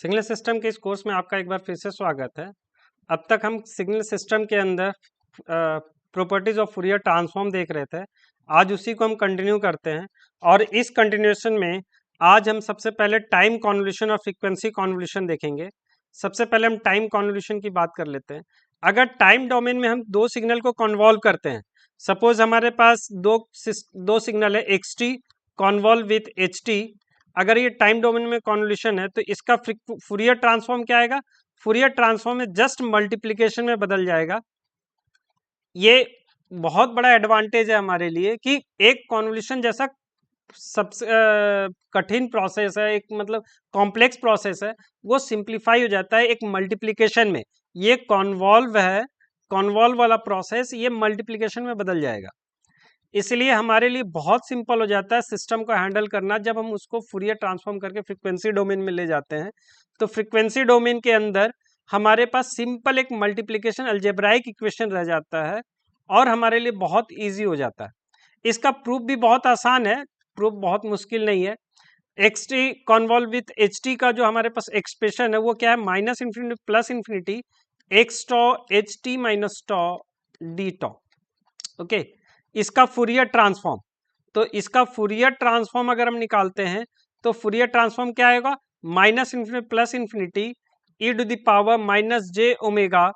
Signal system के इस course में आपका एक बार फिर से स्वागत है। अब तक हम सिग्नल सिस्टम के अंदर प्रॉपर्टीज ऑफ फूरियर ट्रांसफॉर्म देख रहे थे। आज उसी को हम कंटिन्यू करते हैं और इस कंटिन्यूएशन में आज हम सबसे पहले टाइम कॉन्वोल्यूशन और फ्रीक्वेंसी कॉन्वोल्यूशन देखेंगे। सबसे पहले हम टाइम कॉन्वोल्यूशन की बात कर लेते हैं। अगर टाइम डोमेन में हम दो सिग्नल को कॉन्वॉल्व करते हैं, सपोज हमारे पास दो सिग्नल है x T convolve with H T. अगर ये टाइम डोमेन में कॉन्वोल्यूशन है तो इसका फूरियर ट्रांसफॉर्म क्या आएगा? फूरियर ट्रांसफॉर्म में जस्ट मल्टीप्लिकेशन में बदल जाएगा। ये बहुत बड़ा एडवांटेज है हमारे लिए कि एक कॉन्वोल्यूशन जैसा सबसे कठिन प्रोसेस है, एक मतलब कॉम्प्लेक्स प्रोसेस है, वो सिंप्लीफाई हो जाता है एक मल्टीप्लिकेशन में। ये कॉन्वॉल्व है, कॉन्वॉल्व वाला प्रोसेस ये मल्टीप्लिकेशन में बदल जाएगा। इसलिए हमारे लिए बहुत सिंपल हो जाता है सिस्टम को हैंडल करना जब हम उसको फूरियर ट्रांसफॉर्म करके फ्रीक्वेंसी डोमेन में ले जाते हैं। तो फ्रीक्वेंसी डोमेन के अंदर हमारे पास सिंपल एक मल्टीप्लिकेशन अलजेब्राइक इक्वेशन रह जाता है और हमारे लिए बहुत इजी हो जाता है। इसका प्रूफ भी बहुत आसान है, प्रूफ बहुत मुश्किल नहीं है। X T convolve with H t का जो हमारे पास एक्सप्रेशन है वो क्या है? Minus infinity plus infinity x tau h t minus tau d tau. Okay, इसका फूरियर ट्रांसफॉर्म, तो इसका फूरियर ट्रांसफॉर्म अगर हम निकालते हैं तो फूरियर ट्रांसफॉर्म क्या आएगा? Minus infinity plus infinity e to the power minus j omega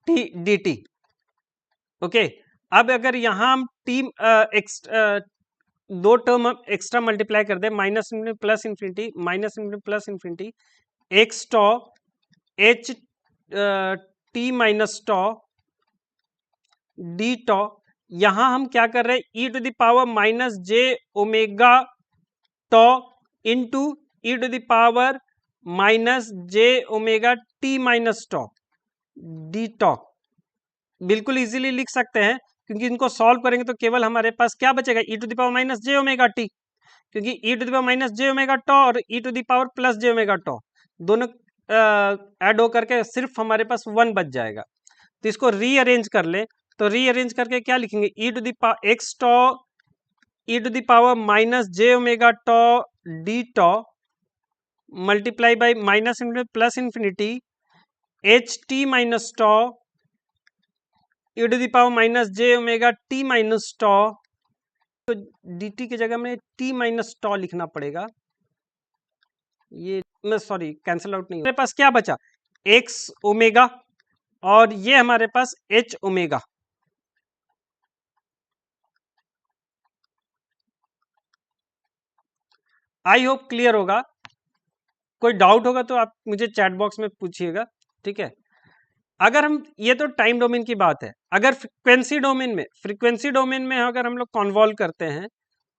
t D t. Okay, अब अगर यहां हम टी दो टर्म एक्स्ट्रा मल्टीप्लाई कर दे, minus infinity plus infinity, minus infinity plus infinity x tau h t minus tau d tau. यहां हम क्या कर रहे हैं? E to the power minus j omega tau into e to the power minus j omega t minus tau d tau. बिल्कुल easily लिख सकते हैं क्योंकि इनको सॉल्व करेंगे तो केवल हमारे पास क्या बचेगा? E to the power minus j omega t, क्योंकि e to the power minus j omega tau और e to the power plus j omega tau दोनों ऐड होकर के सिर्फ हमारे पास वन बच जाएगा। तो इसको रीअरेंज कर ले, तो रीअरेंज करके क्या लिखेंगे? E to the power x tau e to the power minus j omega tau d tau multiply by minus infinity plus infinity h t minus tau e to the power minus j omega t minus tau. तो d T की जगह में T minus टॉ लिखना पड़ेगा। ये मैं sorry cancel out नहीं, हमारे पास क्या बचा? एक्स ओमेगा और ये हमारे पास h omega. I hope clear होगा। कोई डाउट होगा तो आप मुझे चैट बॉक्स में पूछिएगा, ठीक है। अगर हम, ये तो टाइम डोमेन की बात है, अगर फ्रीक्वेंसी डोमेन में अगर हम लोग कॉन्वॉल्व करते हैं,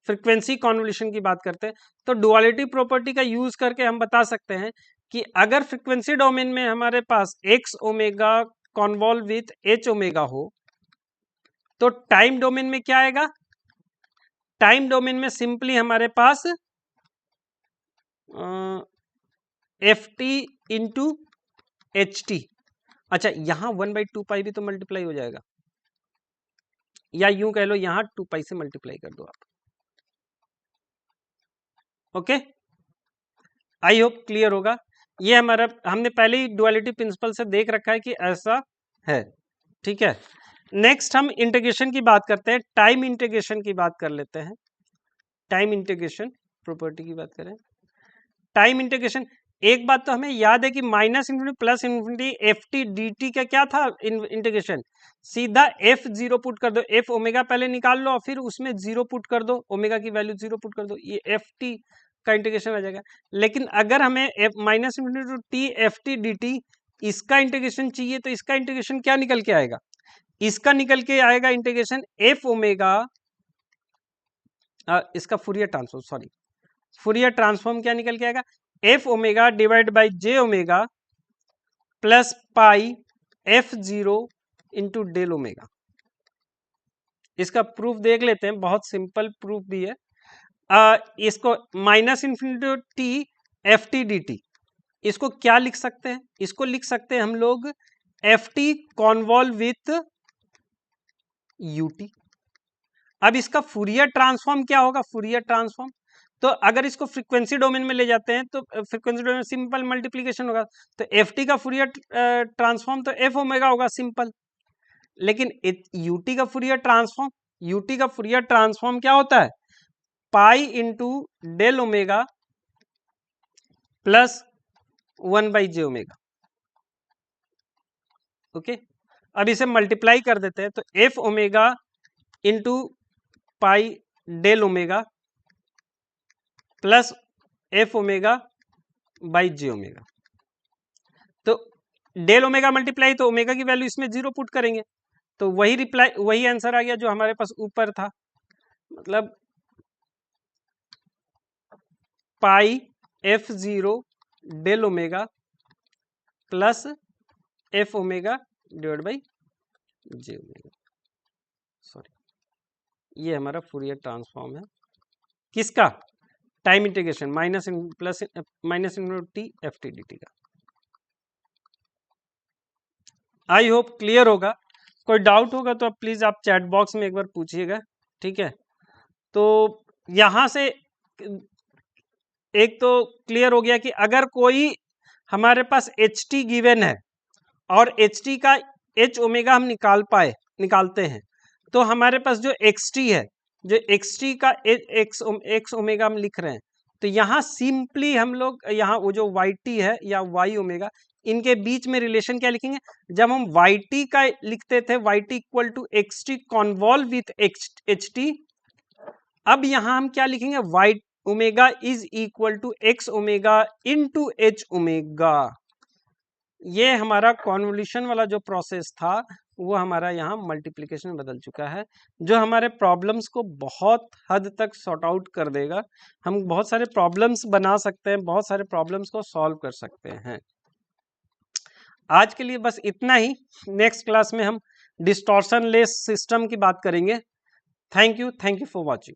फ्रीक्वेंसी कॉन्वोल्यूशन की बात करते हैं, तो डुअलिटी प्रॉपर्टी का यूज करके हम बता सकते हैं कि अगर फ्रीक्वेंसी डोमेन में हमारे पास x omega convolve with h omega हो तो टाइम डोमेन में क्या आएगा? टाइम डोमेन में सिंपली हमारे पास f t into h t. अच्छा, यहां 1/2 पाई भी तो मल्टीप्लाई हो जाएगा, या यूं कह लो यहां 2 पाई से मल्टीप्लाई कर दो आप। ओके, आई होप क्लियर होगा। ये हमारा, हमने पहले ही डुअलिटी प्रिंसिपल से देख रखा है कि ऐसा है, ठीक है। नेक्स्ट हम इंटीग्रेशन की बात करते हैं, टाइम इंटीग्रेशन की बात कर लेते हैं। टाइम इंटीग्रेशन प्रॉपर्टी की बात करें, टाइम इंटीग्रेशन, एक बात तो हमें याद है कि minus infinity plus infinity F T D t का क्या था इंटीग्रेशन? सीधा एफ जीरो पुट कर दो, एफ ओमेगा पहले निकाल लो और फिर उसमें जीरो पुट कर दो, ओमेगा की वैल्यू जीरो पुट कर दो, ये एफ टी का इंटीग्रेशन आ जाएगा। लेकिन अगर हमें f minus infinity to t F T D t इसका इंटीग्रेशन चाहिए तो इसका इंटीग्रेशन क्या निकल के आएगा? इसका निकल के आएगा इंटीग्रेशन एफ ओमेगा, इसका Fourier transform, sorry Fourier transform क्या निकल के आएगा? F omega divide by J omega plus pi F zero into del omega. इसका प्रूफ देख लेते हैं, बहुत सिंपल प्रूफ भी है। इसको minus infinity T F T D T, इसको क्या लिख सकते हैं? इसको लिख सकते हैं हम लोग F T convolve with U T. अब इसका फूरियर ट्रांसफॉर्म क्या होगा? फूरियर ट्रांसफॉर्म तो अगर इसको फ्रीक्वेंसी डोमेन में ले जाते हैं तो फ्रीक्वेंसी डोमेन में सिंपल मल्टीप्लीकेशन होगा, तो एफ टी का फूरियर ट्रांसफॉर्म तो एफ ओमेगा होगा सिंपल। लेकिन यूटी का फूरियर ट्रांसफॉर्म क्या होता है, pi into del omega plus 1/j omega. Okay, अब इसे मल्टीप्लाई कर देते हैं, तो F omega into pi del omega plus F omega by J omega. तो डेल ओमेगा मल्टीप्लाई, तो ओमेगा की वैल्यू इसमें 0 पुट करेंगे, तो वही आंसर आ गया जो हमारे पास ऊपर था, मतलब pi f 0 del omega plus F omega divide by J omega. Sorry, ये हमारा फूरियर ट्रांसफॉर्म है किसका, time integration minus into t F T D t का। आई होप क्लियर होगा। कोई डाउट होगा तो प्लीज आप चैट बॉक्स में एक बार पूछिएगा, ठीक है। तो यहां से एक तो क्लियर हो गया कि अगर कोई हमारे पास एच टी गिवन है और एच टी का एच ओमेगा हम निकालते हैं, तो हमारे पास जो एक्स टी है, जो एक्स टी का एक्स ओमेगा हम लिख रहे हैं, तो यहाँ सिंपली हम लोग यहाँ वो जो वाई टी है या वाई ओमेगा, इनके बीच में रिलेशन क्या लिखेंगे, जब हम वाई टी का लिखते थे Y T equal to X T convolve with H T, अब यहाँ हम क्या लिखेंगे, Y omega is equal to X omega into H omega. ये हमारा कॉन्वोल्यूशन वाला जो प्रोसेस था वो हमारा यहाँ मल्टीप्लिकेशन बदल चुका है, जो हमारे प्रॉब्लम्स को बहुत हद तक सॉर्ट आउट कर देगा। हम बहुत सारे प्रॉब्लम्स बना सकते हैं, बहुत सारे प्रॉब्लम्स को सॉल्व कर सकते हैं। आज के लिए बस इतना ही। नेक्स्ट क्लास में हम डिस्टॉर्शन लेस सिस्टम की बात करेंगे। Thank you for watching.